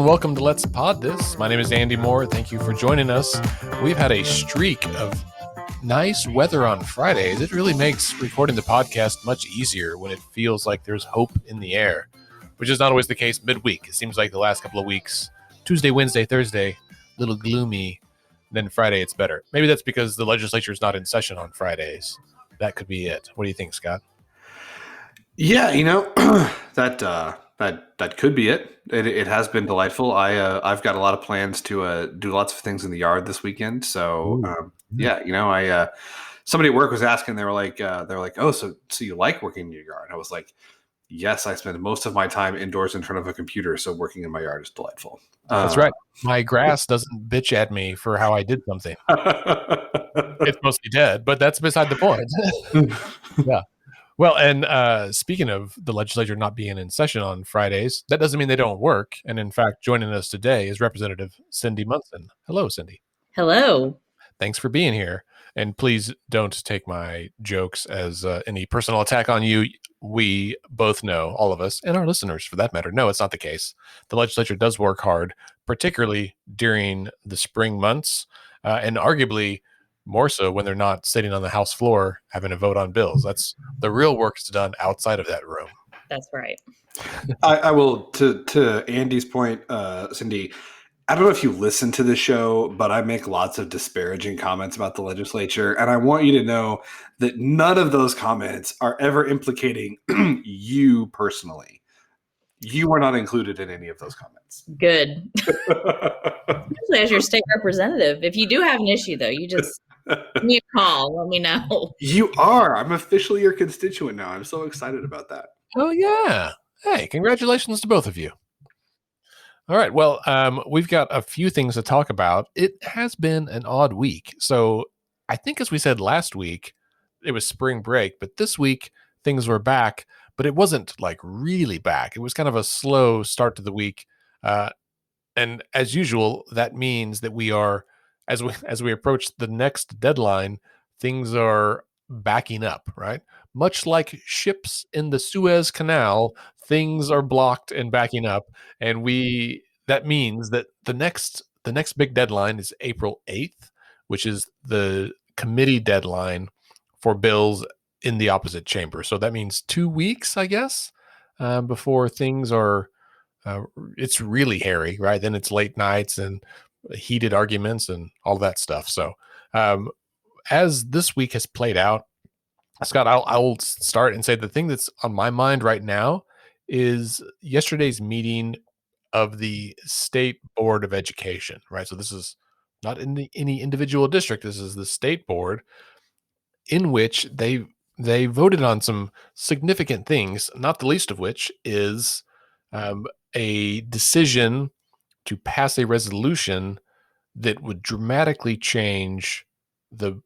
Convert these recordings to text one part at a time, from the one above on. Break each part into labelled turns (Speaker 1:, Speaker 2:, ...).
Speaker 1: welcome to Let's Pod This. My name is Andy Moore. Thank you for joining us. We've had a streak of nice weather on Fridays. It really makes recording the podcast much easier when it feels like there's hope in the air, which is not always the case midweek. It seems like the last couple of weeks, Tuesday, Wednesday, Thursday, a little gloomy. Then Friday, it's better. Maybe that's because the legislature is not in session on Fridays. That could be it. What do you think, Scott?
Speaker 2: Yeah, that could be it. It has been delightful. I've got a lot of plans to do lots of things in the yard this weekend. So somebody at work was asking. They were like, oh, so you like working in your yard? I was like, yes, I spend most of my time indoors in front of a computer, so working in my yard is delightful.
Speaker 1: That's right. My grass doesn't bitch at me for how I did something. It's mostly dead, but that's beside the point. Yeah. Well, and speaking of the legislature not being in session on Fridays, that doesn't mean they don't work. And in fact, joining us today is Representative Cyndi Munson. Hello, Cyndi.
Speaker 3: Hello.
Speaker 1: Thanks for being here. And please don't take my jokes as any personal attack on you. We both know, all of us, and our listeners for that matter, no, it's not the case. The legislature does work hard, particularly during the spring months, and arguably more so when they're not sitting on the House floor having a vote on bills. That's the real work is done outside of that room.
Speaker 3: That's right.
Speaker 2: I will, to Andy's point, Cyndi, I don't know if you listen to the show, but I make lots of disparaging comments about the legislature. And I want you to know that none of those comments are ever implicating you personally. You are not included in any of those comments.
Speaker 3: Good. Especially as your state representative. If you do have an issue, though, you just give me a call. Let me know.
Speaker 2: You are. I'm officially your constituent now. I'm so excited about that.
Speaker 1: Oh, yeah. Hey, congratulations to both of you. All right. Well, we've got a few things to talk about. It has been an odd week. So I think as we said last week, it was spring break, but this week things were back, but it wasn't like really back. It was kind of a slow start to the week. And as usual, that means that we are, as we approach the next deadline, things are backing up, right? Much like ships in the Suez Canal, things are blocked and backing up, and that means that the next big deadline is April 8th, which is the committee deadline for bills in the opposite chamber. So that means 2 weeks, I guess, before things are it's really hairy, right? Then it's late nights and heated arguments and all that stuff. So as this week has played out, Scott, I'll start and say the thing that's on my mind right now is yesterday's meeting of the State Board of Education, right? So this is not in any individual district. This is the state board in which they voted on some significant things, not the least of which is a decision to pass a resolution that would dramatically change the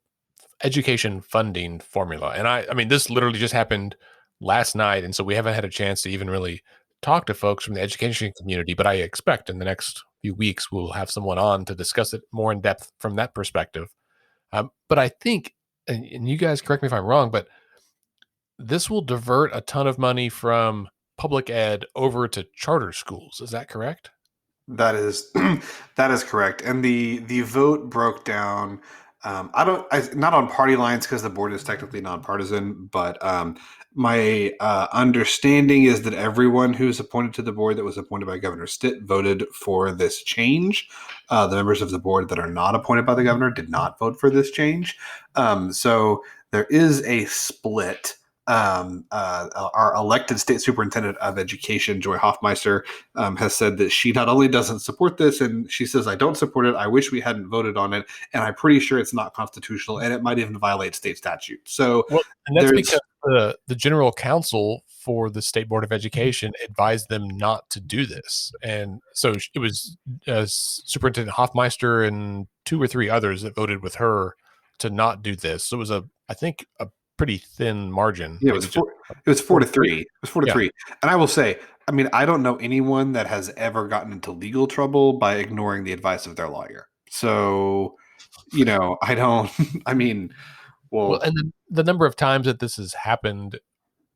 Speaker 1: education funding formula. And I mean, this literally just happened last night. And so we haven't had a chance to even really talk to folks from the education community, but I expect in the next few weeks, we'll have someone on to discuss it more in depth from that perspective. But I think, and you guys correct me if I'm wrong, but this will divert a ton of money from public ed over to charter schools. Is that correct?
Speaker 2: That is correct. And the vote broke down. Not on party lines because the board is technically nonpartisan, but my understanding is that everyone who's appointed to the board that was appointed by Governor Stitt voted for this change. The members of the board that are not appointed by the governor did not vote for this change. So there is a split. Our elected state superintendent of education, Joy Hoffmeister, has said that she not only doesn't support this, and she says, I don't support it. I wish we hadn't voted on it. And I'm pretty sure it's not constitutional and it might even violate state statute. So
Speaker 1: and that's because the general counsel for the State Board of Education advised them not to do this. And so it was Superintendent Hoffmeister and 2 or 3 others that voted with her to not do this. So it was I think a pretty thin margin.
Speaker 2: Yeah, it was 4-3. It was 4-3. And I will say, I mean, I don't know anyone that has ever gotten into legal trouble by ignoring the advice of their lawyer. So, I don't. I mean, well,
Speaker 1: and the number of times that this has happened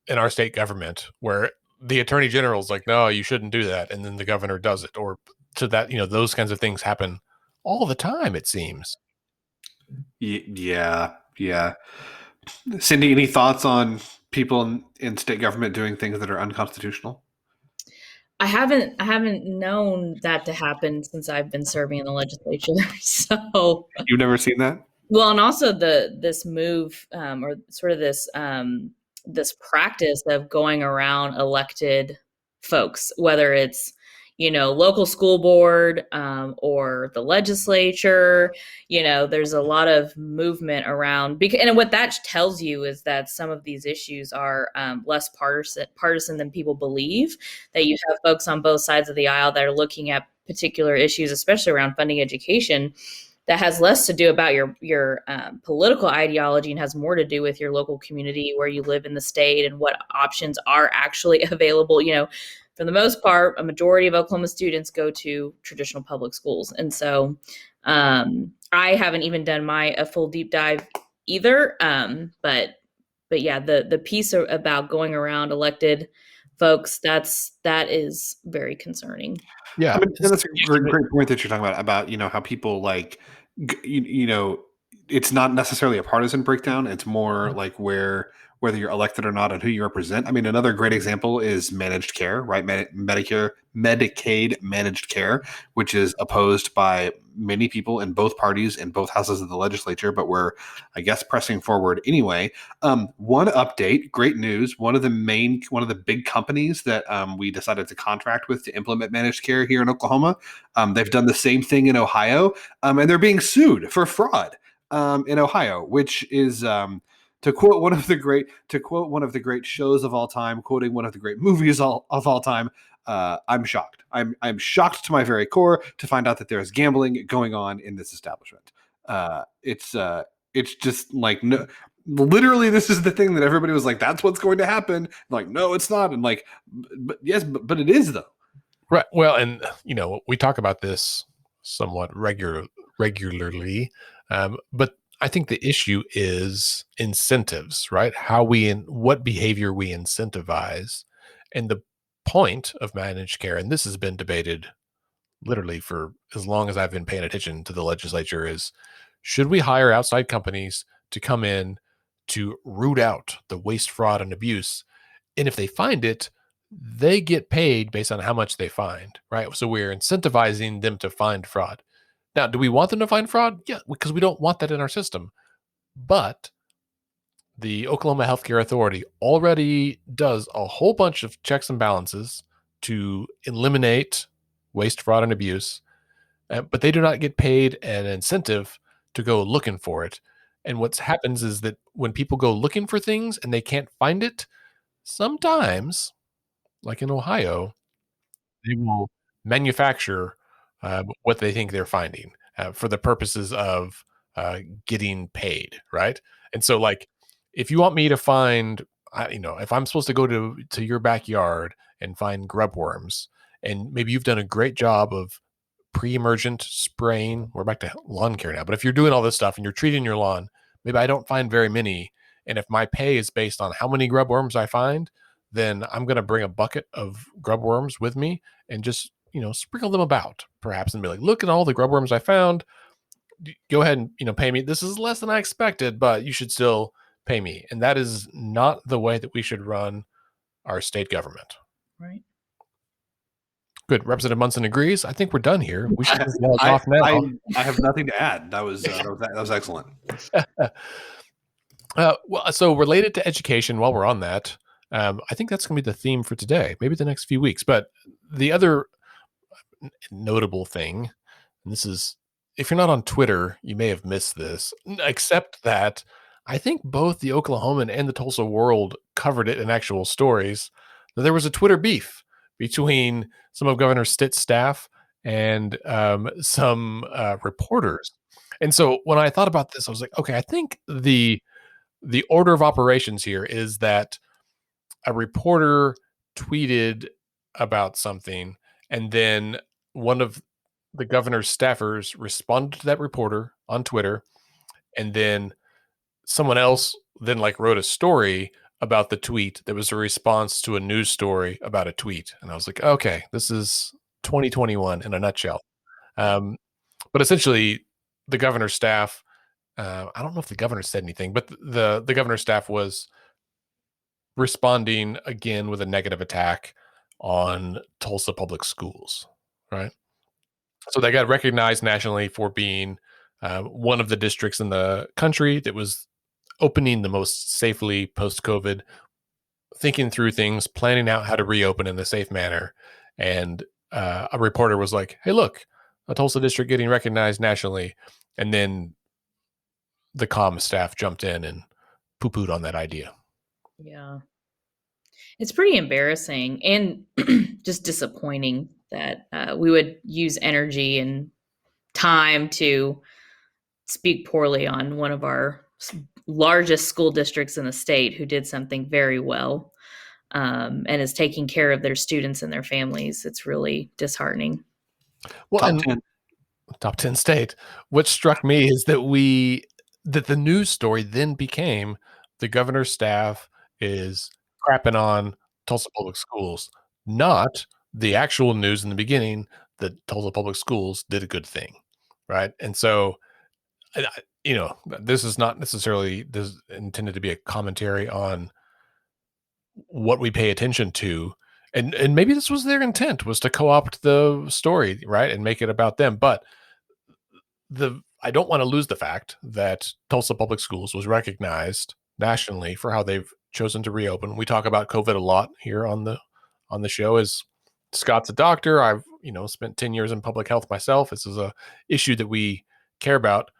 Speaker 1: in our state government, where the attorney general is like, "No, you shouldn't do that," and then the governor does it, or to that, those kinds of things happen all the time, it seems.
Speaker 2: Yeah. Cyndi, any thoughts on people in state government doing things that are unconstitutional?
Speaker 3: I haven't known that to happen since I've been serving in the legislature. So,
Speaker 2: You've never seen that?
Speaker 3: well, and also this move, or sort of this practice of going around elected folks, whether it's local school board, or the legislature. There's a lot of movement around, and what that tells you is that some of these issues are less partisan than people believe. That you have folks on both sides of the aisle that are looking at particular issues, especially around funding education, that has less to do about your political ideology and has more to do with your local community, where you live in the state, and what options are actually available. For the most part, a majority of Oklahoma students go to traditional public schools. And so I haven't even done a full deep dive either. But yeah, the piece about going around elected folks, that is very concerning.
Speaker 1: Yeah.
Speaker 2: I mean, that's a great point that you're talking about how people like, it's not necessarily a partisan breakdown. It's more like whether you're elected or not and who you represent. I mean, another great example is managed care, right? Medicaid managed care, which is opposed by many people in both parties in both houses of the legislature, but we're, I guess, pressing forward anyway. One update, great news. One of the big companies that we decided to contract with to implement managed care here in Oklahoma, they've done the same thing in Ohio, and they're being sued for fraud in Ohio, which is to quote one of the great shows of all time, quoting one of the great movies of all time. I'm shocked. I'm shocked to my very core to find out that there is gambling going on in this establishment. It's just like, no, literally, this is the thing that everybody was like, that's what's going to happen. Like, no, it's not. And like, but yes, but it is though.
Speaker 1: Right. Well, and we talk about this somewhat regularly, but I think the issue is incentives, right? What behavior we incentivize, and the point of managed care, and this has been debated literally for as long as I've been paying attention to the legislature, is should we hire outside companies to come in to root out the waste, fraud, and abuse? And if they find it, they get paid based on how much they find, right? So we're incentivizing them to find fraud. Now, do we want them to find fraud? Yeah, because we don't want that in our system. But the Oklahoma Healthcare Authority already does a whole bunch of checks and balances to eliminate waste, fraud, and abuse, but they do not get paid an incentive to go looking for it. And what happens is that when people go looking for things and they can't find it, sometimes, like in Ohio, they will manufacture what they think they're finding for the purposes of getting paid, right? And so, like, if you want me to find, if I'm supposed to go to your backyard and find grub worms, and maybe you've done a great job of pre-emergent spraying, we're back to lawn care now, but if you're doing all this stuff and you're treating your lawn, maybe I don't find very many. And if my pay is based on how many grub worms I find, then I'm going to bring a bucket of grub worms with me and just, sprinkle them about perhaps and be like, look at all the grub worms I found. Go ahead and, pay me. This is less than I expected, but you should still pay me. And that is not the way that we should run our state government.
Speaker 3: Right.
Speaker 1: Good. Representative Munson agrees. I think we're done here. We should just log off now.
Speaker 2: I have nothing to add. That was excellent.
Speaker 1: Well, so related to education, while we're on that, I think that's going to be the theme for today, maybe the next few weeks. But the other notable thing, and this is, if you're not on Twitter, you may have missed this, except that I think both the Oklahoman and the Tulsa World covered it in actual stories. There was a Twitter beef between some of Governor Stitt's staff and some reporters. And so when I thought about this, I was like, okay, I think the order of operations here is that a reporter tweeted about something, and then one of the governor's staffers responded to that reporter on Twitter, and then someone else then wrote a story about the tweet that was a response to a news story about a tweet. And I was like, okay, this is 2021 in a nutshell. But essentially, the governor's staff, I don't know if the governor said anything, but the governor's staff was responding again with a negative attack on Tulsa Public Schools, right? So they got recognized nationally for being one of the districts in the country that was opening the most safely post-COVID, thinking through things, planning out how to reopen in a safe manner. And a reporter was like, hey, look, a Tulsa district getting recognized nationally. And then the comm staff jumped in and poo-pooed on that idea.
Speaker 3: Yeah. It's pretty embarrassing and just disappointing that we would use energy and time to speak poorly on one of our largest school districts in the state who did something very well and is taking care of their students and their families. It's really disheartening.
Speaker 1: Well, top 10 state. What struck me is that the news story then became the governor's staff is crapping on Tulsa Public Schools, not the actual news in the beginning that Tulsa Public Schools did a good thing, right? And so, this is not necessarily intended to be a commentary on what we pay attention to. And maybe this was their intent, was to co-opt the story, right, and make it about them. But I don't want to lose the fact that Tulsa Public Schools was recognized nationally for how they've chosen to reopen. We talk about COVID a lot here on the show. As Scott's a doctor, I've spent 10 years in public health myself. This is a issue that we care about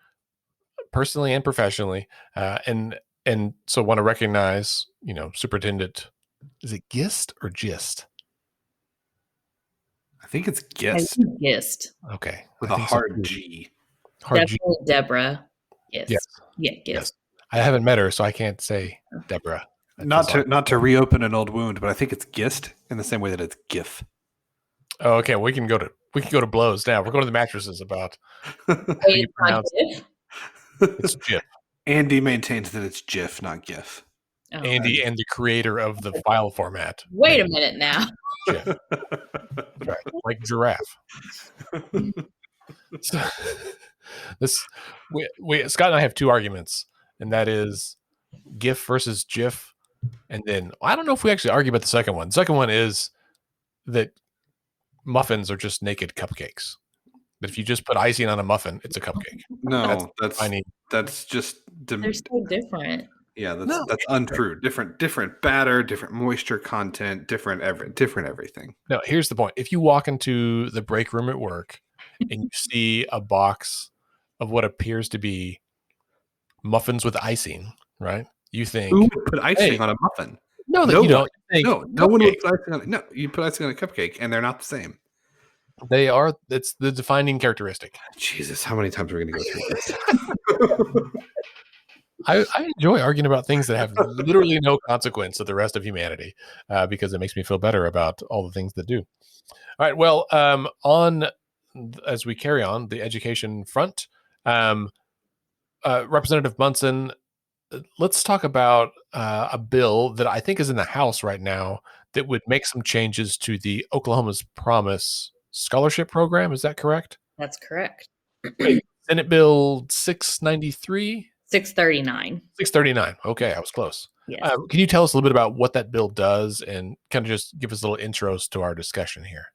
Speaker 1: personally and professionally, and so want to recognize Superintendent. Is it Gist or Gist?
Speaker 2: I think it's Gist.
Speaker 3: Gist.
Speaker 1: Okay,
Speaker 2: with a hard G.
Speaker 3: Definitely Deborah. Yes. Yeah, Gist.
Speaker 1: Yes. I haven't met her, so I can't say Deborah.
Speaker 2: Not to reopen an old wound, but I think it's Gist in the same way that it's GIF.
Speaker 1: Oh, okay. We can go to blows now. We're going to the mattresses about how you pronounce it. It's GIF.
Speaker 2: Andy maintains that it's GIF, not GIF.
Speaker 3: Oh,
Speaker 1: Andy and the creator of the file format.
Speaker 3: Wait a minute now.
Speaker 1: GIF. Right. Like giraffe. So, Scott and I have two arguments, and that is GIF versus GIF. And then I don't know if we actually argue about the second one. The second one is that muffins are just naked cupcakes. That if you just put icing on a muffin, it's a cupcake.
Speaker 2: No, that's just
Speaker 3: they're so different.
Speaker 2: Yeah, that's untrue. Different batter, different moisture content, different everything.
Speaker 1: No, here's the point. If you walk into the break room at work and you see a box of what appears to be muffins with icing, right? You think,
Speaker 2: who would put icing on a muffin?
Speaker 1: No, you don't.
Speaker 2: No one would put icing on it. No, you put icing on a cupcake, and they're not the same.
Speaker 1: They are. It's the defining characteristic.
Speaker 2: Jesus, how many times are we going to go through this?
Speaker 1: I enjoy arguing about things that have literally no consequence to the rest of humanity because it makes me feel better about all the things that do. All right. Well, as we carry on the education front, Representative Munson, let's talk about a bill that I think is in the House right now that would make some changes to the Oklahoma's Promise scholarship program. Is that correct?
Speaker 3: That's correct.
Speaker 1: Senate Bill 693?
Speaker 3: 639.
Speaker 1: 639. Okay, I was close.
Speaker 3: Yes.
Speaker 1: Can you tell us a little bit about what that bill does and kind of just give us little intros to our discussion here?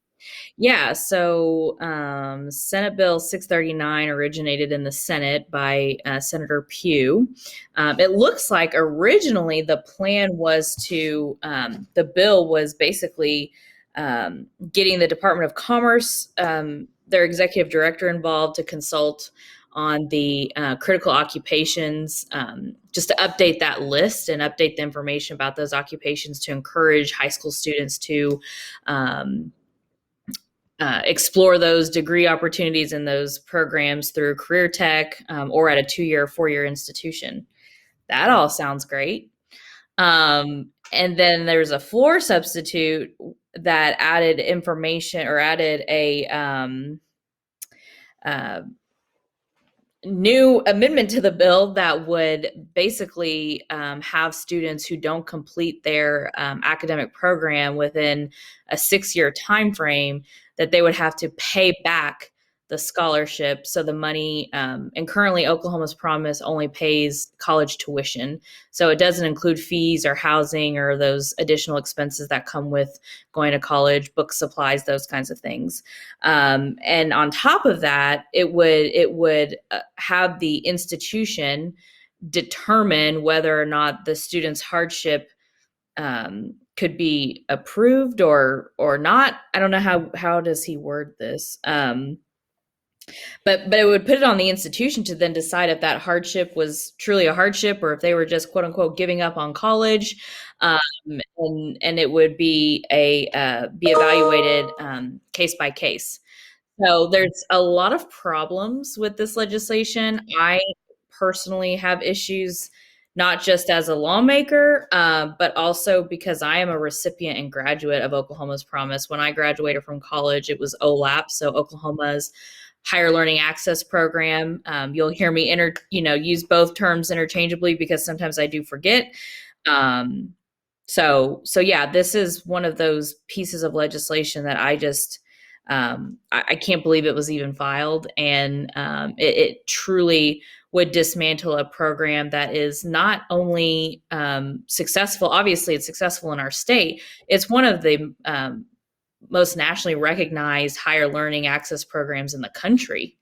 Speaker 3: Yeah, so Senate Bill 639 originated in the Senate by Senator Pugh. It looks like originally the plan was the bill was basically getting the Department of Commerce, their executive director, involved to consult on the critical occupations, just to update that list and update the information about those occupations to encourage high school students to explore those degree opportunities in those programs through career tech or at a 2-year, 4-year institution. That all sounds great. And then there's a floor substitute that added information or added a new amendment to the bill that would basically have students who don't complete their academic program within a 6-year time frame, that they would have to pay back the scholarship. So the money, and currently Oklahoma's Promise only pays college tuition. So it doesn't include fees or housing or those additional expenses that come with going to college, book supplies, those kinds of things. And on top of that, it would have the institution determine whether or not the student's hardship could be approved or not. I don't know how does he word this. But it would put it on the institution to then decide if that hardship was truly a hardship or if they were just quote unquote giving up on college, and it would be be evaluated case by case. So there's a lot of problems with this legislation. I personally have issues, not just as a lawmaker, but also because I am a recipient and graduate of Oklahoma's Promise. When I graduated from college, it was OLAP, so Oklahoma's Higher Learning Access Program. You'll hear me use both terms interchangeably because sometimes I do forget. So yeah, this is one of those pieces of legislation that I just I can't believe it was even filed, and it truly would dismantle a program that is not only successful. Obviously, it's successful in our state. It's one of the most nationally recognized higher learning access programs in the country.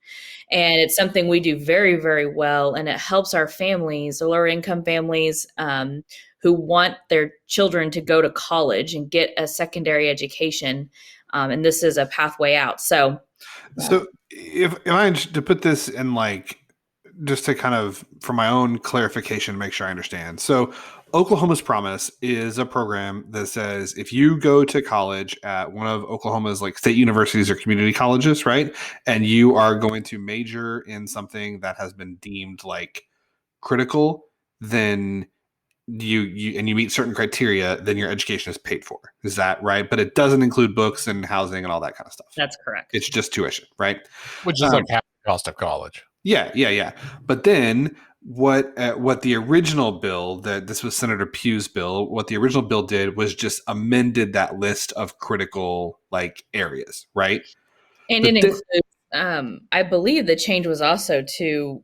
Speaker 3: And it's something we do very, very well. And it helps our families, the lower income families who want their children to go to college and get a secondary education. And this is a pathway out. So
Speaker 2: if I to put this in just to kind of, for my own clarification, make sure I understand. So Oklahoma's Promise is a program that says if you go to college at one of Oklahoma's state universities or community colleges, right, and you are going to major in something that has been deemed critical, then you meet certain criteria, then your education is paid for. Is that right? But it doesn't include books and housing and all that kind of stuff.
Speaker 3: That's correct.
Speaker 2: It's just tuition, right?
Speaker 1: Which is half the cost of college.
Speaker 2: Yeah. But then what the original bill, that this was Senator Pugh's bill, what the original bill did was just amended that list of critical areas, right?
Speaker 3: And it includes, I believe the change was also to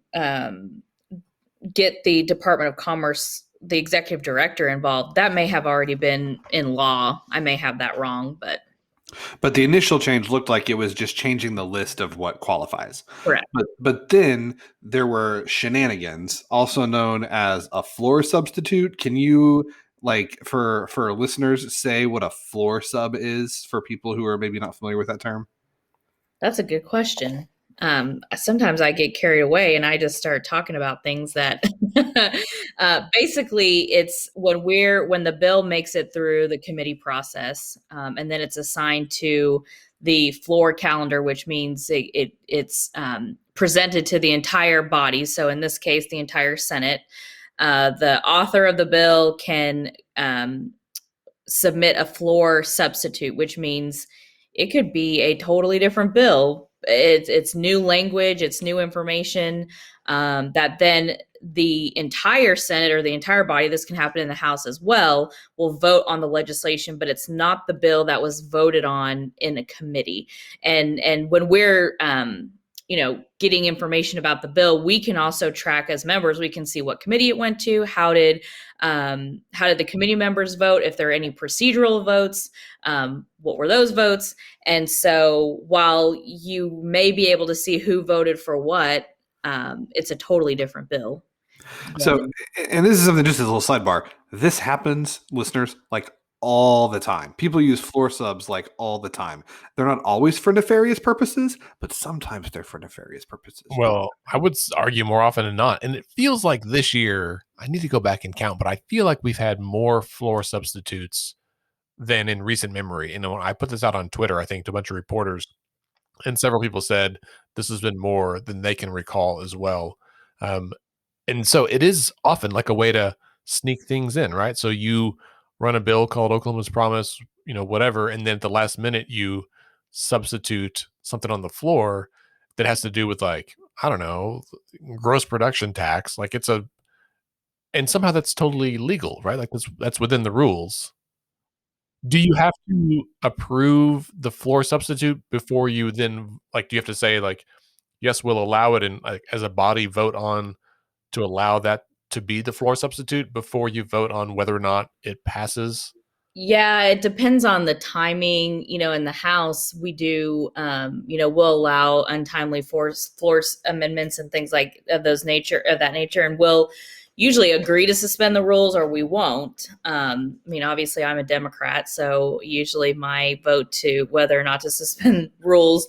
Speaker 3: get the Department of Commerce, the executive director, involved. That may have already been in law. I may have that wrong, but
Speaker 2: the initial change looked like it was just changing the list of what qualifies.
Speaker 3: Correct.
Speaker 2: But then there were shenanigans, also known as a floor substitute. Can you, for listeners, say what a floor sub is for people who are maybe not familiar with that term?
Speaker 3: That's a good question. Sometimes I get carried away and I just start talking about things that basically it's when the bill makes it through the committee process, and then it's assigned to the floor calendar, which means it's presented to the entire body. So in this case, the entire Senate. The author of the bill can submit a floor substitute, which means it could be a totally different bill. It's new language, it's new information that then the entire Senate or the entire body, this can happen in the House as well, will vote on the legislation, but it's not the bill that was voted on in a committee. And when we're getting information about the bill, we can also track as members. We can see what committee it went to. How did the committee members vote? If there are any procedural votes, what were those votes? And so while you may be able to see who voted for what, it's a totally different bill.
Speaker 2: So, and this is something, just as a little sidebar, this happens, listeners, all the time. People use floor subs all the time. They're not always for nefarious purposes, but sometimes they're for nefarious purposes.
Speaker 1: Well, I would argue more often than not. And it feels like this year, I need to go back and count, but I feel like we've had more floor substitutes than in recent memory. And when I put this out on Twitter, I think, to a bunch of reporters, and several people said this has been more than they can recall as well. And so it is often a way to sneak things in, right? So you run a bill called Oklahoma's Promise, whatever, and then at the last minute you substitute something on the floor that has to do with I don't know, gross production tax. And somehow that's totally legal, right? That's within the rules. Do you have to approve the floor substitute before you then, like, do you have to say, like, yes, we'll allow it, and, like, as a body vote on to allow that to be the floor substitute before you vote on whether or not it passes?
Speaker 3: Yeah, it depends on the timing. In the House, we do, we'll allow untimely floor amendments and things like of that nature, and we'll usually agree to suspend the rules or we won't. Obviously, I'm a Democrat, so usually my vote to whether or not to suspend rules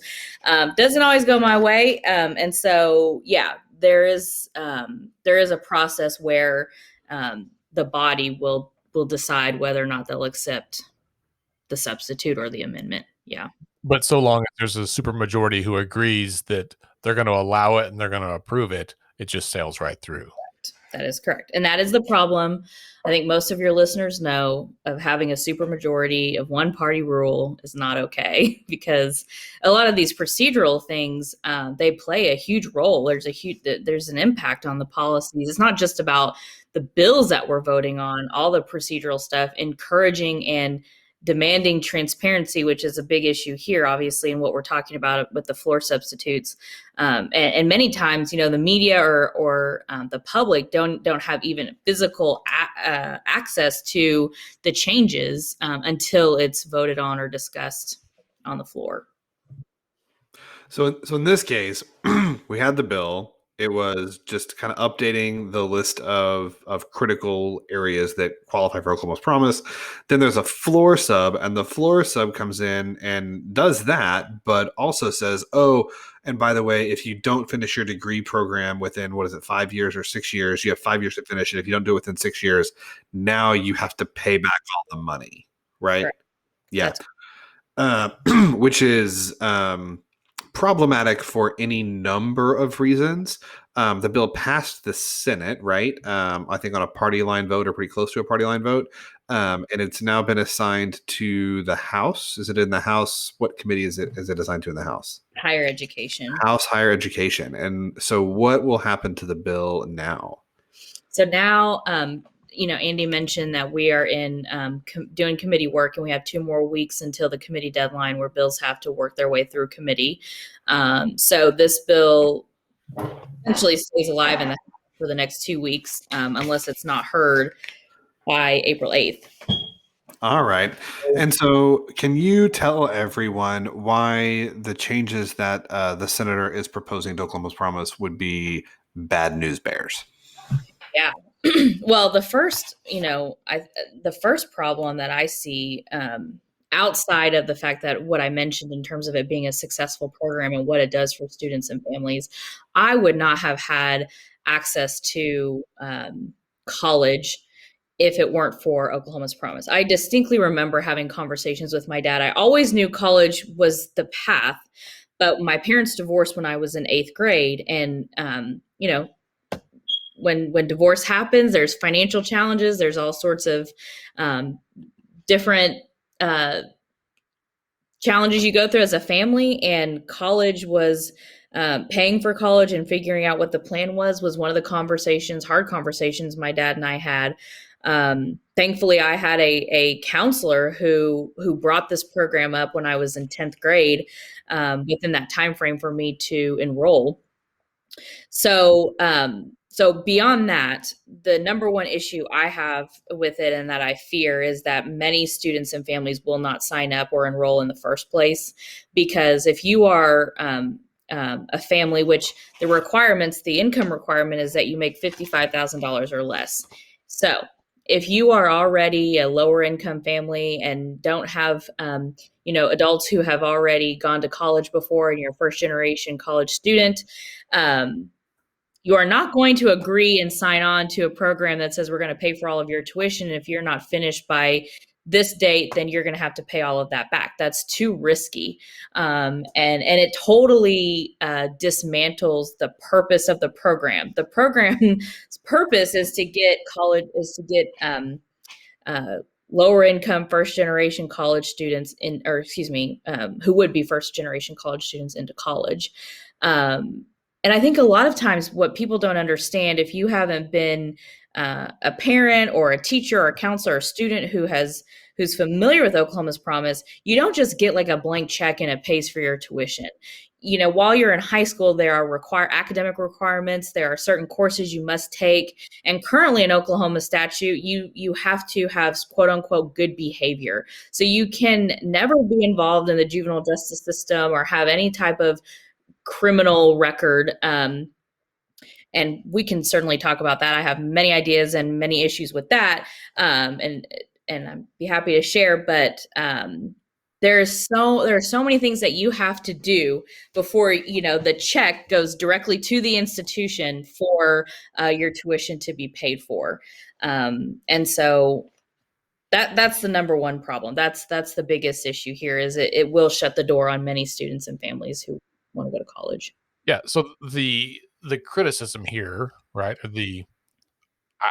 Speaker 3: doesn't always go my way. And so, yeah, there is a process where the body will decide whether or not they'll accept the substitute or the amendment. Yeah.
Speaker 1: But so long as there's a super majority who agrees that they're gonna allow it and they're gonna approve it, it just sails right through.
Speaker 3: That is correct. And that is the problem, I think most of your listeners know, of having a supermajority of one party rule is not okay, because a lot of these procedural things, they play a huge role. There's an impact on the policies. It's not just about the bills that we're voting on, all the procedural stuff, encouraging and demanding transparency, which is a big issue here, obviously, in what we're talking about with the floor substitutes. And many times, the media or the public don't have even physical access to the changes until it's voted on or discussed on the floor.
Speaker 2: So in this case, we had the bill. It was just kind of updating the list of critical areas that qualify for Oklahoma's Promise. Then there's a floor sub, and the floor sub comes in and does that, but also says, oh, and by the way, if you don't finish your degree program within, 5 years or 6 years, you have 5 years to finish it. If you don't do it within 6 years, now you have to pay back all the money, right?
Speaker 3: Correct.
Speaker 2: Yeah. Which is problematic for any number of reasons. The bill passed the Senate, right? I think on a party line vote or pretty close to a party line vote. And it's now been assigned to the House. Is it in the House? What committee is it assigned to in the House?
Speaker 3: Higher education.
Speaker 2: House Higher Education. And so what will happen to the bill now?
Speaker 3: So now, Andy mentioned that we are in doing committee work, and we have 2 more weeks until the committee deadline where bills have to work their way through committee. So this bill essentially stays alive in the House for the next 2 weeks, unless it's not heard by April 8th.
Speaker 2: All right. And so can you tell everyone why the changes that the senator is proposing to Oklahoma's Promise would be bad news bears?
Speaker 3: Yeah. Well, the first problem that I see, outside of the fact that what I mentioned in terms of it being a successful program and what it does for students and families, I would not have had access to college if it weren't for Oklahoma's Promise. I distinctly remember having conversations with my dad. I always knew college was the path, but my parents divorced when I was in 8th grade, and when divorce happens, there's financial challenges. There's all sorts of different challenges you go through as a family, and college was paying for college and figuring out what the plan was one of the hard conversations my dad and I had. Thankfully, I had a counselor who brought this program up when I was in 10th grade, within that time frame for me to enroll. So beyond that, the number one issue I have with it, and that I fear, is that many students and families will not sign up or enroll in the first place. Because if you are a family, which the income requirement is that you make $55,000 or less. So if you are already a lower income family and don't have adults who have already gone to college before, and you're a first generation college student, you are not going to agree and sign on to a program that says we're going to pay for all of your tuition. And if you're not finished by this date, then you're going to have to pay all of that back. That's too risky. And it totally dismantles the purpose of the program. The program's purpose is to get lower income first generation college students who would be first generation college students into college. And I think a lot of times what people don't understand, if you haven't been a parent or a teacher or a counselor or a student who's familiar with Oklahoma's Promise, you don't just get like a blank check and it pays for your tuition. You know, while you're in high school, there are academic requirements. There are certain courses you must take, and currently in Oklahoma statute, you have to have quote unquote good behavior. So you can never be involved in the juvenile justice system or have any type of criminal record. And we can certainly talk about that. I have many ideas and many issues with that, and I'd be happy to share. But there are so many things that you have to do before the check goes directly to the institution for your tuition to be paid for, and so that's the number one problem. That's the biggest issue here. Is it will shut the door on many students and families who want to go to college.
Speaker 1: Yeah. So the criticism here, right, or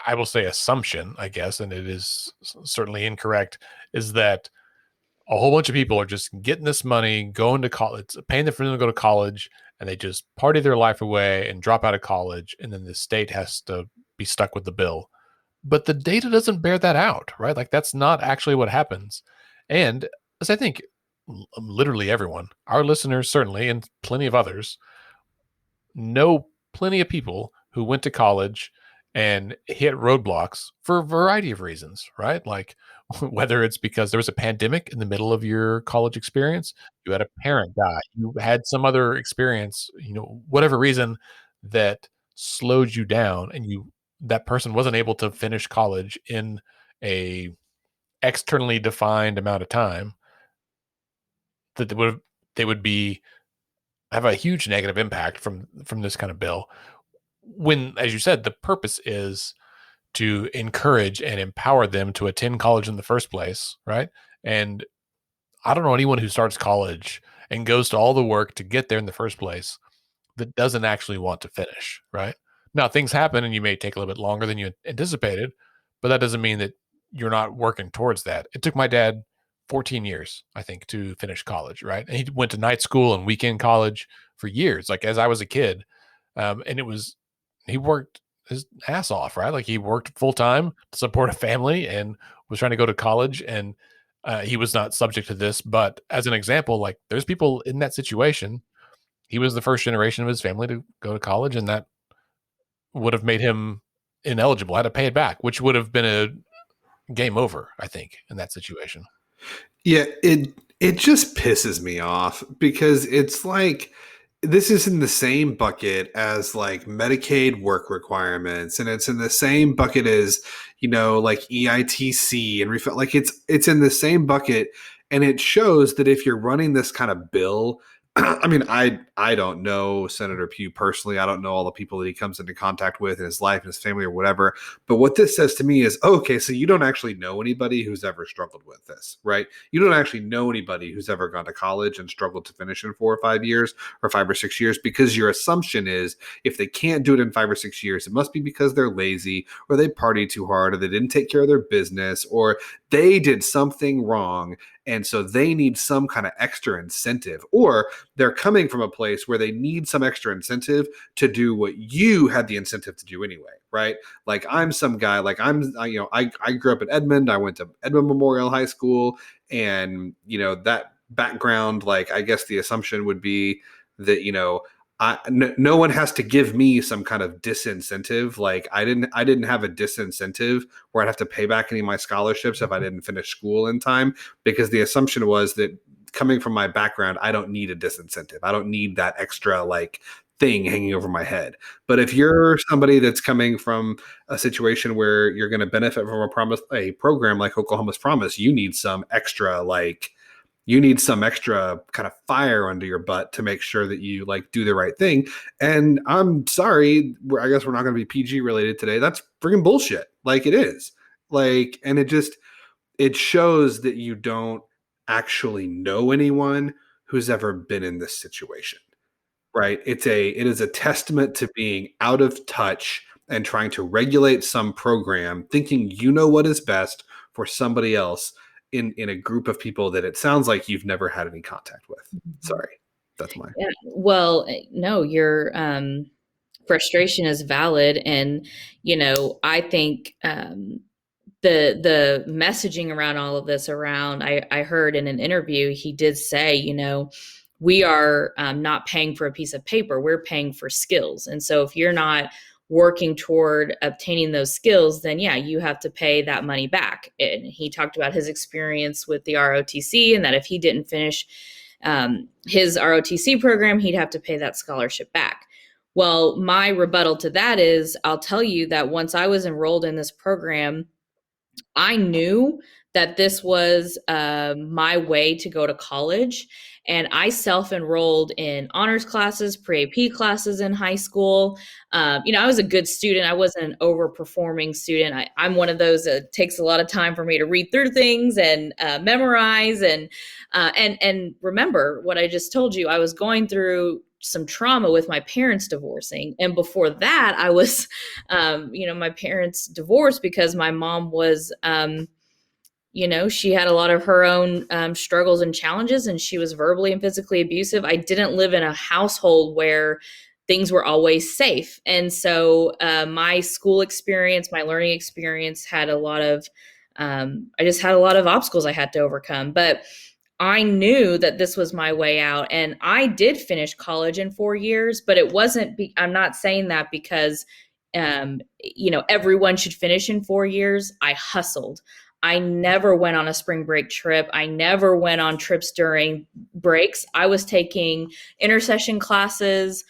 Speaker 1: I will say assumption, I guess, and it is certainly incorrect, is that a whole bunch of people are just getting this money, going to college, paying for them to go to college, and they just party their life away and drop out of college, and then the state has to be stuck with the bill. But the data doesn't bear that out, right? Like that's not actually what happens. And as I think literally everyone, our listeners certainly, and plenty of others, know plenty of people who went to college and hit roadblocks for a variety of reasons, right? Like whether it's because there was a pandemic in the middle of your college experience, you had a parent die, you had some other experience, whatever reason that slowed you down and that person wasn't able to finish college in a externally defined amount of time, that they would be have a huge negative impact from this kind of bill, when, as you said, the purpose is to encourage and empower them to attend college in the first place, right? And I don't know anyone who starts college and goes to all the work to get there in the first place that doesn't actually want to finish, right? Now, things happen and you may take a little bit longer than you anticipated, but that doesn't mean that you're not working towards that. It took my dad 14 years, I think, to finish college, right? And he went to night school and weekend college for years, like as I was a kid. And he worked his ass off, right? Like he worked full time to support a family and was trying to go to college. And he was not subject to this. But as an example, like there's people in that situation. He was the first generation of his family to go to college, and that would have made him ineligible, had to pay it back, which would have been a game over, I think, in that situation.
Speaker 2: Yeah, it just pisses me off because it's like this is in the same bucket as like Medicaid work requirements, and it's in the same bucket as like EITC and like it's in the same bucket, and it shows that if you're running this kind of bill. I mean, I don't know Senator Pugh personally. I don't know all the people that he comes into contact with in his life and his family or whatever. But what this says to me is, okay, so you don't actually know anybody who's ever struggled with this, right? You don't actually know anybody who's ever gone to college and struggled to finish in 4 or 5 years or 5 or 6 years, because your assumption is if they can't do it in 5 or 6 years, it must be because they're lazy or they party too hard or they didn't take care of their business or they did something wrong. And so they need some kind of extra incentive, or they're coming from a place where they need some extra incentive to do what you had the incentive to do anyway, right? Like I'm some guy, like I grew up in Edmond. I went to Edmond Memorial High School, and that background, like I guess the assumption would be that no one has to give me some kind of disincentive. Like I didn't have a disincentive where I'd have to pay back any of my scholarships if I didn't finish school in time, because the assumption was that coming from my background, I don't need a disincentive. I don't need that extra like thing hanging over my head. But if you're somebody that's coming from a situation where you're going to benefit from a program like Oklahoma's Promise, you need some extra kind of fire under your butt to make sure that you like do the right thing. And I'm sorry, I guess we're not going to be PG related today. That's freaking bullshit. Like it is. Like, and it shows that you don't actually know anyone who's ever been in this situation. Right? It is a testament to being out of touch and trying to regulate some program, thinking you know what is best for somebody else in a group of people that it sounds like you've never had any contact with. Sorry. That's my.
Speaker 3: Yeah. Well, no, your frustration is valid, and I think the messaging around all of this around I heard in an interview he did say, we are not paying for a piece of paper, we're paying for skills. And so if you're not working toward obtaining those skills, then yeah, you have to pay that money back. And he talked about his experience with the ROTC, and that if he didn't finish his ROTC program, he'd have to pay that scholarship back. Well, my rebuttal to that is I'll tell you that once I was enrolled in this program, I knew that this was my way to go to college. And I self enrolled in honors classes, pre AP classes in high school. I was a good student. I wasn't an overperforming student. I'm one of those that takes a lot of time for me to read through things and memorize and remember what I just told you. I was going through some trauma with my parents divorcing. And before that, I was, my parents divorced because my mom was, she had a lot of her own struggles and challenges, and she was verbally and physically abusive. I didn't live in a household where things were always safe. And so my school experience, my learning experience had a lot of, I just had a lot of obstacles I had to overcome. But I knew that this was my way out, and I did finish college in 4 years, but it wasn't, I'm not saying that because, everyone should finish in 4 years. I hustled. I never went on a spring break trip. I never went on trips during breaks. I was taking intersession classes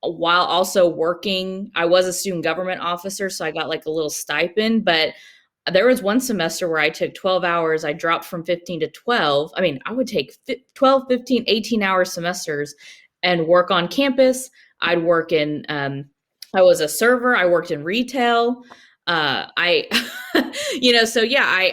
Speaker 3: while also working. I was a student government officer, so I got like a little stipend, but there was one semester where I took 12 hours. I dropped from 15 to 12. I mean, I would take 12, 15, 18-hour semesters and work on campus. I'd work in, I was a server. I worked in retail. I, so yeah,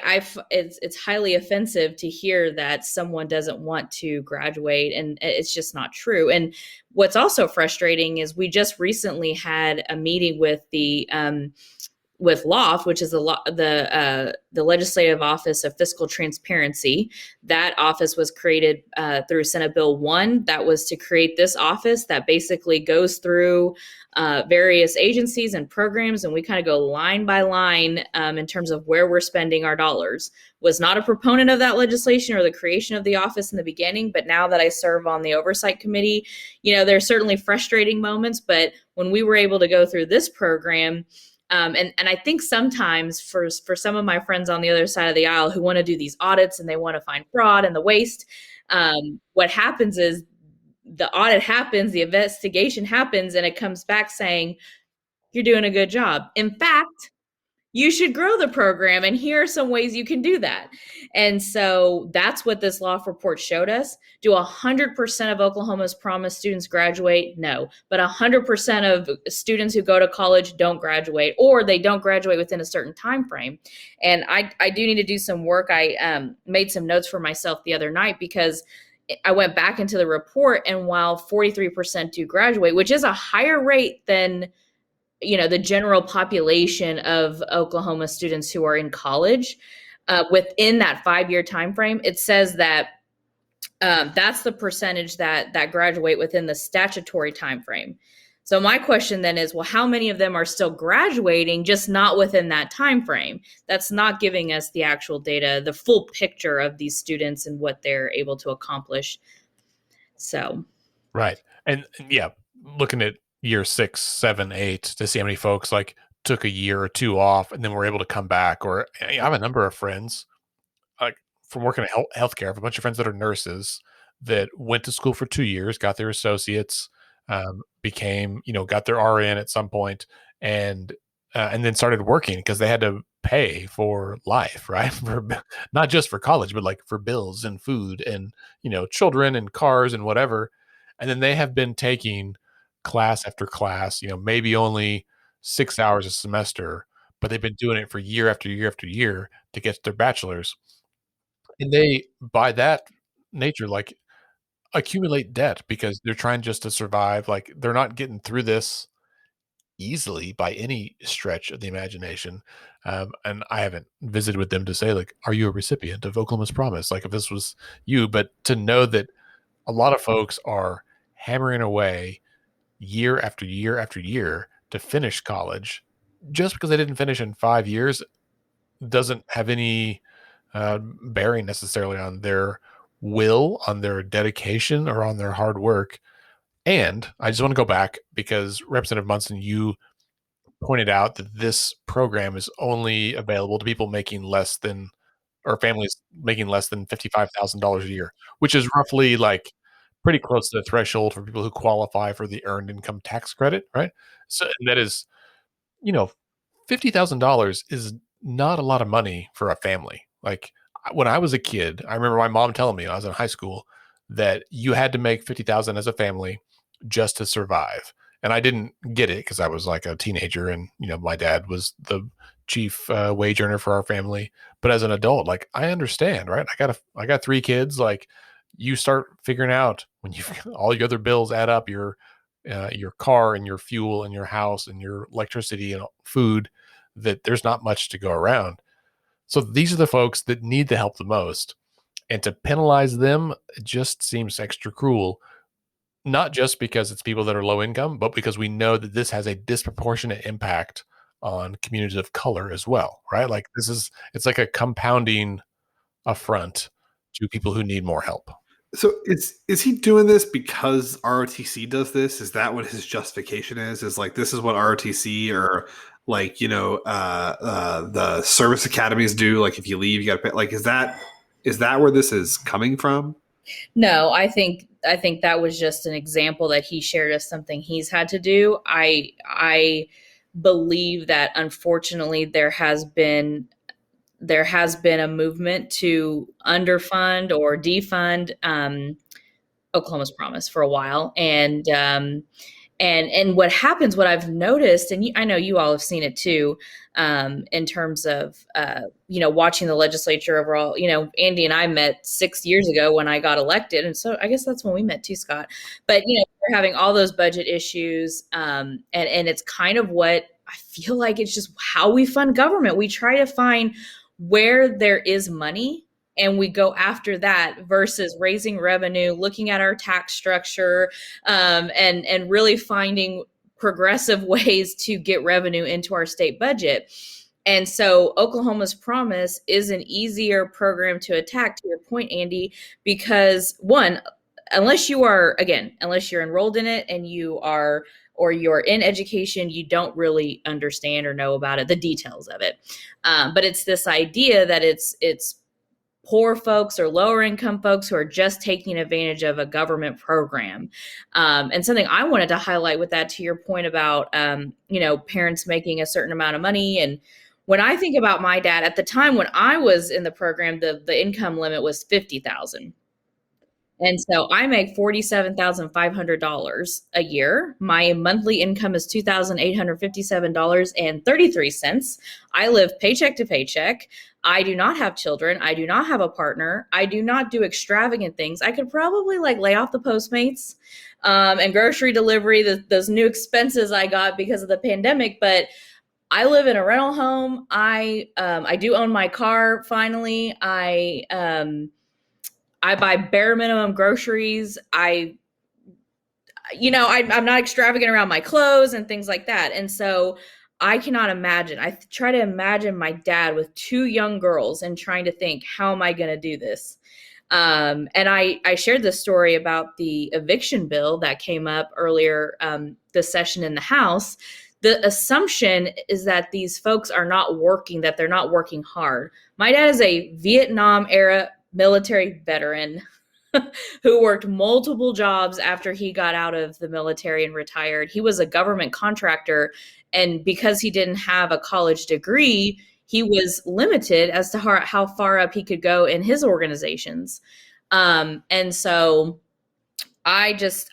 Speaker 3: it's highly offensive to hear that someone doesn't want to graduate, and it's just not true. And what's also frustrating is we just recently had a meeting with with LOFT, which is the Legislative Office of Fiscal Transparency. That office was created through Senate Bill 1. That was to create this office that basically goes through various agencies and programs, and we kind of go line by line in terms of where we're spending our dollars. Was not a proponent of that legislation or the creation of the office in the beginning, but now that I serve on the oversight committee, there's certainly frustrating moments, but when we were able to go through this program, and I think sometimes for some of my friends on the other side of the aisle who want to do these audits and they want to find fraud and the waste, what happens is the audit happens, the investigation happens, and it comes back saying, you're doing a good job. In fact, you should grow the program, and here are some ways you can do that. And so that's what this LOFT report showed us. Do 100% of Oklahoma's promised students graduate? No. But 100% of students who go to college don't graduate, or they don't graduate within a certain time frame. And I do need to do some work. I made some notes for myself the other night because I went back into the report, and while 43% do graduate, which is a higher rate than the general population of Oklahoma students who are in college, within that 5-year time frame, it says that that's the percentage that graduate within the statutory time frame. So my question then is, well, how many of them are still graduating, just not within that time frame? That's not giving us the actual data, the full picture of these students and what they're able to accomplish. So,
Speaker 1: right. And yeah, looking at year 6, 7, 8 to see how many folks like took a year or two off and then were able to come back. Or I have a number of friends like from working in healthcare. I have a bunch of friends that are nurses that went to school for 2 years, got their associates, became, got their RN at some point, and then started working because they had to pay for life, right? For not just for college, but like for bills and food and, children and cars and whatever. And then they have been taking class after class, maybe only 6 hours a semester, but they've been doing it for year after year after year to get their bachelor's. And they, by that nature, like accumulate debt because they're trying just to survive. Like they're not getting through this easily by any stretch of the imagination. And I haven't visited with them to say, like, are you a recipient of Oklahoma's Promise? Like if this was you, but to know that a lot of folks are hammering away year after year after year to finish college. Just because they didn't finish in 5 years doesn't have any bearing necessarily on their will, on their dedication, or on their hard work. And I just want to go back because Representative Munson, you pointed out that this program is only available to people making less than, or families making less than $55,000 a year, which is roughly like pretty close to the threshold for people who qualify for the earned income tax credit, right? So that is, you know, $50,000 is not a lot of money for a family. Like when I was a kid, I remember my mom telling me when I was in high school that you had to make 50,000 as a family just to survive. And I didn't get it because I was like a teenager and, my dad was the chief wage earner for our family. But as an adult, like I understand, right? I got 3 kids. Like you start figuring out when you all your other bills add up, your car and your fuel and your house and your electricity and food, that there's not much to go around. So these are the folks that need the help the most. And to penalize them, it just seems extra cruel, not just because it's people that are low income, but because we know that this has a disproportionate impact on communities of color as well, right? Like it's like a compounding affront to people who need more help.
Speaker 2: So is he doing this because ROTC does this? Is that what his justification is? Is like this is what ROTC or like the service academies do? Like if you leave, you got to pay. Like is that where this is coming from?
Speaker 3: No, I think that was just an example that he shared as something he's had to do. I believe that unfortunately there has been a movement to underfund or defund Oklahoma's Promise for a while, and what happens, what I've noticed, and I know you all have seen it too, in terms of watching the legislature overall. Andy and I met 6 years ago when I got elected, and so I guess that's when we met too, Scott. But we're having all those budget issues, and it's kind of what I feel like it's just how we fund government. We try to find where there is money and we go after that versus raising revenue, looking at our tax structure, and really finding progressive ways to get revenue into our state budget. And so Oklahoma's Promise is an easier program to attack, to your point, Andy, because one, unless you're enrolled in it and you're in education, you don't really understand or know about it, the details of it. But it's this idea that it's poor folks or lower income folks who are just taking advantage of a government program. And something I wanted to highlight with that, to your point about, parents making a certain amount of money. And when I think about my dad, at the time when I was in the program, the income limit was $50,000. And so I make $47,500 a year. My monthly income is $2,857.33. I live paycheck to paycheck. I do not have children. I do not have a partner. I do not do extravagant things. I could probably lay off the Postmates and grocery delivery, those new expenses I got because of the pandemic. But I live in a rental home. I do own my car. Finally, I buy bare minimum groceries. I'm not extravagant around my clothes and things like that. And so I cannot imagine. I try to imagine my dad with 2 young girls and trying to think, how am I going to do this? And I shared this story about the eviction bill that came up earlier this session in the House. The assumption is that these folks are not working, that they're not working hard. My dad is a Vietnam era military veteran who worked multiple jobs after he got out of the military and retired. He was a government contractor, and because he didn't have a college degree, he was limited as to how far up he could go in his organizations. And so I get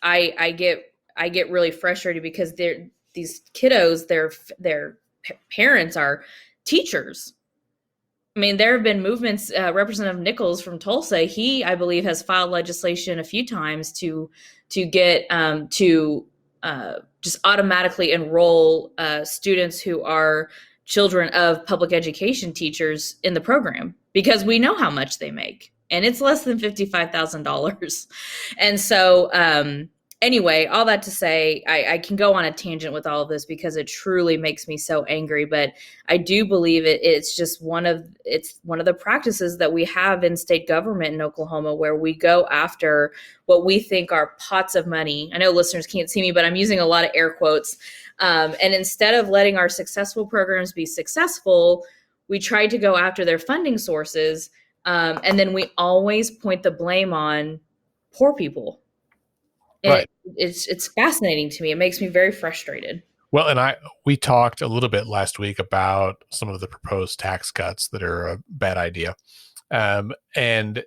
Speaker 3: really frustrated because these kiddos, their parents are teachers. I mean, there have been movements. Representative Nichols from Tulsa, he, I believe, has filed legislation a few times to get just automatically enroll students who are children of public education teachers in the program, because we know how much they make, and it's less than $55,000. And so anyway, all that to say, I can go on a tangent with all of this because it truly makes me so angry. But I do believe it's just one of the practices that we have in state government in Oklahoma, where we go after what we think are pots of money. I know listeners can't see me, but I'm using a lot of air quotes. And instead of letting our successful programs be successful, we try to go after their funding sources. And then we always point the blame on poor people.
Speaker 1: Right.
Speaker 3: It's fascinating to me. It makes me very frustrated.
Speaker 1: Well, and we talked a little bit last week about some of the proposed tax cuts that are a bad idea. And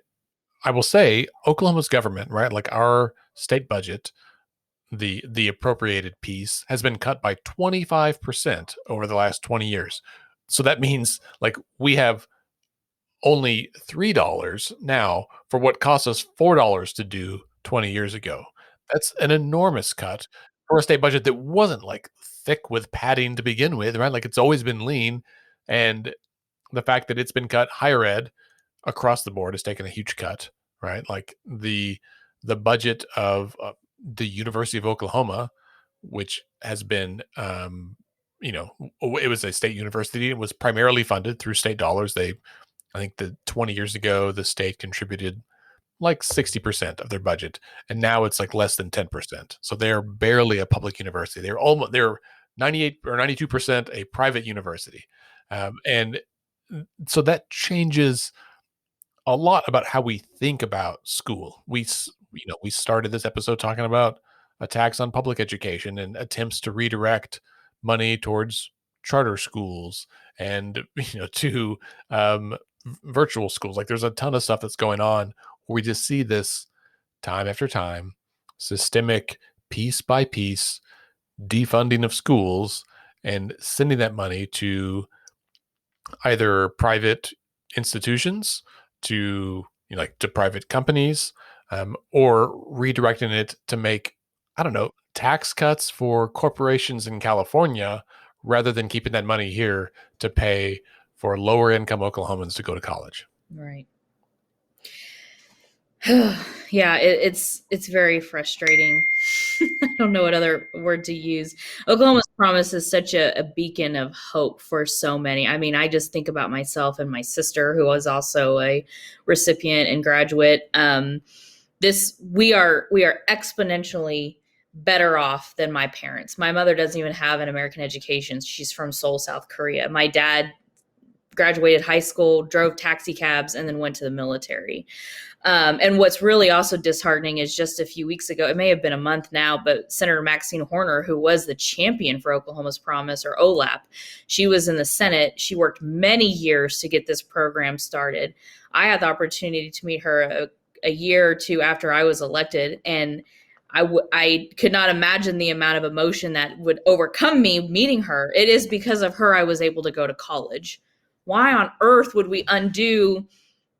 Speaker 1: I will say Oklahoma's government, right? Like our state budget, the appropriated piece has been cut by 25% over the last 20 years. So that means like we have only $3 now for what cost us $4 to do 20 years ago. That's an enormous cut for a state budget that wasn't like thick with padding to begin with, right? Like it's always been lean. And the fact that it's been cut, higher ed across the board has taken a huge cut, right? Like the budget of the University of Oklahoma, which has been, it was a state university. It was primarily funded through state dollars. I think 20 years ago, the state contributed like 60% of their budget, and now it's like less than 10%. So they're barely a public university. They're 98 or 92% a private university, and so that changes a lot about how we think about school. We started this episode talking about attacks on public education and attempts to redirect money towards charter schools and to virtual schools. Like there's a ton of stuff that's going on where we just see this time after time, systemic, piece by piece defunding of schools and sending that money to either private institutions, to to private companies, or redirecting it to make, I don't know, tax cuts for corporations in California rather than keeping that money here to pay for lower income Oklahomans to go to college.
Speaker 3: Right. Yeah, it's very frustrating. I don't know what other word to use. Oklahoma's Promise is such a beacon of hope for so many. I mean, I just think about myself and my sister, who was also a recipient and graduate. We are exponentially better off than my parents. My mother doesn't even have an American education. She's from Seoul, South Korea. My dad graduated high school, drove taxi cabs, and then went to the military. And what's really also disheartening is just a few weeks ago, it may have been a month now, but Senator Maxine Horner, who was the champion for Oklahoma's Promise, or OLAP, she was in the Senate. She worked many years to get this program started. I had the opportunity to meet her a year or two after I was elected, and I could not imagine the amount of emotion that would overcome me meeting her. It is because of her I was able to go to college. Why on earth would we undo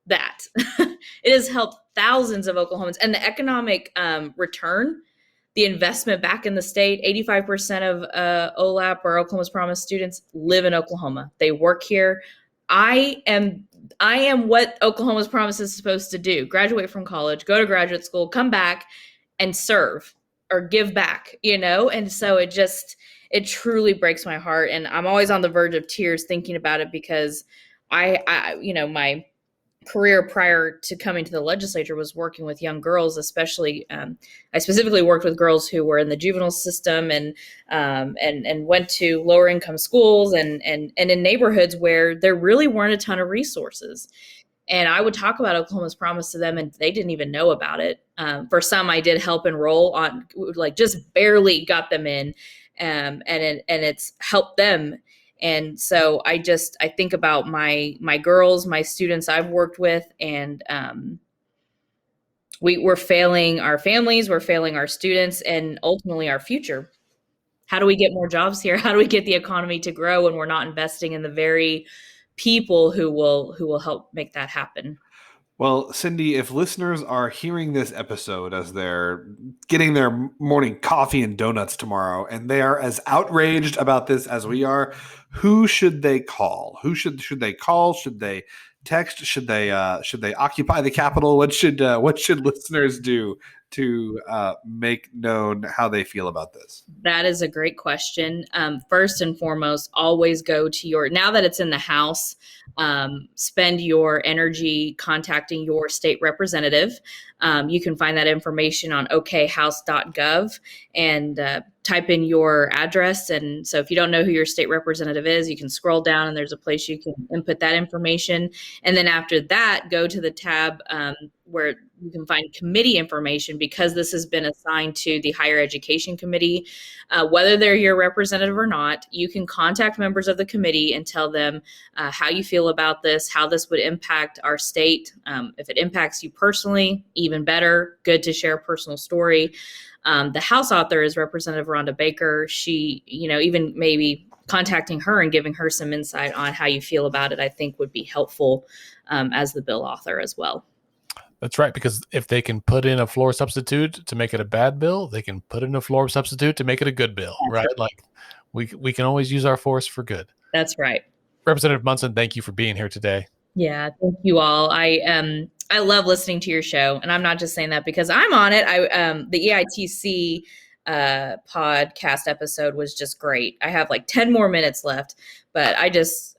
Speaker 3: that? It has helped thousands of Oklahomans, and the economic return, the investment back in the state. 85% of OLAP, or Oklahoma's Promise students, live in Oklahoma. They work here. I am what Oklahoma's Promise is supposed to do: graduate from college, go to graduate school, come back and serve or give back, And so it truly breaks my heart. And I'm always on the verge of tears thinking about it, because my career prior to coming to the legislature was working with young girls, especially. I specifically worked with girls who were in the juvenile system and went to lower income schools and in neighborhoods where there really weren't a ton of resources. And I would talk about Oklahoma's Promise to them, and they didn't even know about it. For some, I did help enroll on, like, just barely got them in, and it's helped them. And so I think about my girls, my students I've worked with, and we're failing our families, we're failing our students, and ultimately our future. How do we get more jobs here? How do we get the economy to grow when we're not investing in the very people who will help make that happen?
Speaker 2: Well, Cyndi, if listeners are hearing this episode as they're getting their morning coffee and donuts tomorrow, and they are as outraged about this as we are, who should they call? Should they call? Should they text? Should they occupy the Capitol? What should listeners do to make known how they feel about this?
Speaker 3: That is a great question. First and foremost, always go to now that it's in the House, spend your energy contacting your state representative. You can find that information on okhouse.gov and type in your address. And so if you don't know who your state representative is, you can scroll down and there's a place you can input that information. And then after that, go to the tab where you can find committee information, because this has been assigned to the Higher Education Committee. Whether they're your representative or not, you can contact members of the committee and tell them how you feel about this, how this would impact our state. If it impacts you personally, even better, good to share a personal story. The House author is Representative Rhonda Baker. She, even maybe contacting her and giving her some insight on how you feel about it, I think would be helpful as the bill author as well.
Speaker 1: That's right, because if they can put in a floor substitute to make it a bad bill, they can put in a floor substitute to make it a good bill, right? Like we can always use our force for good.
Speaker 3: That's right.
Speaker 1: Representative Munson, thank you for being here today.
Speaker 3: Yeah, thank you all. I love listening to your show, and I'm not just saying that because I'm on it. The EITC podcast episode was just great. I have like 10 more minutes left, but I just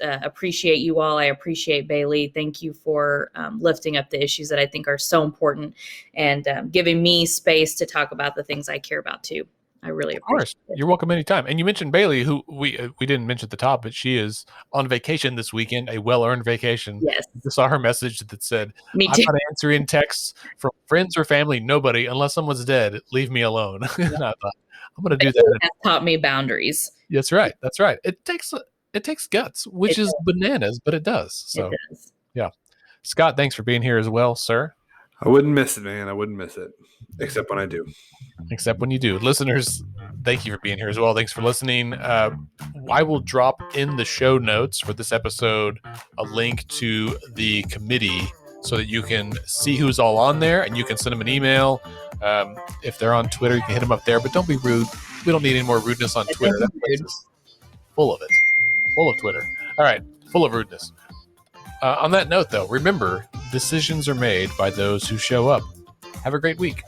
Speaker 3: appreciate you all. I appreciate Bailey. Thank you for lifting up the issues that I think are so important and giving me space to talk about the things I care about too. I really appreciate it.
Speaker 1: You're welcome anytime. And you mentioned Bailey, who we didn't mention at the top, but she is on vacation this weekend, a well-earned vacation.
Speaker 3: Yes.
Speaker 1: I saw her message that said,
Speaker 3: Me too.
Speaker 1: I'm not answering texts from friends or family, nobody, unless someone's dead. Leave me alone. Yeah. And I thought, I'm going to do that.
Speaker 3: Has taught me boundaries.
Speaker 1: That's right. That's right. It takes guts, which is bananas, but it does. So,
Speaker 3: it does.
Speaker 1: Yeah. Scott, thanks for being here as well, sir.
Speaker 2: I wouldn't miss it, man. I wouldn't miss it. Except when I do.
Speaker 1: Except when you do. Listeners, thank you for being here as well. Thanks for listening. I will drop in the show notes for this episode a link to the committee so that you can see who's all on there and you can send them an email. If they're on Twitter, you can hit them up there, but don't be rude. We don't need any more rudeness on Twitter. That place is full of it. Full of Twitter. All right. Full of rudeness. On that note, though, remember, decisions are made by those who show up. Have a great week.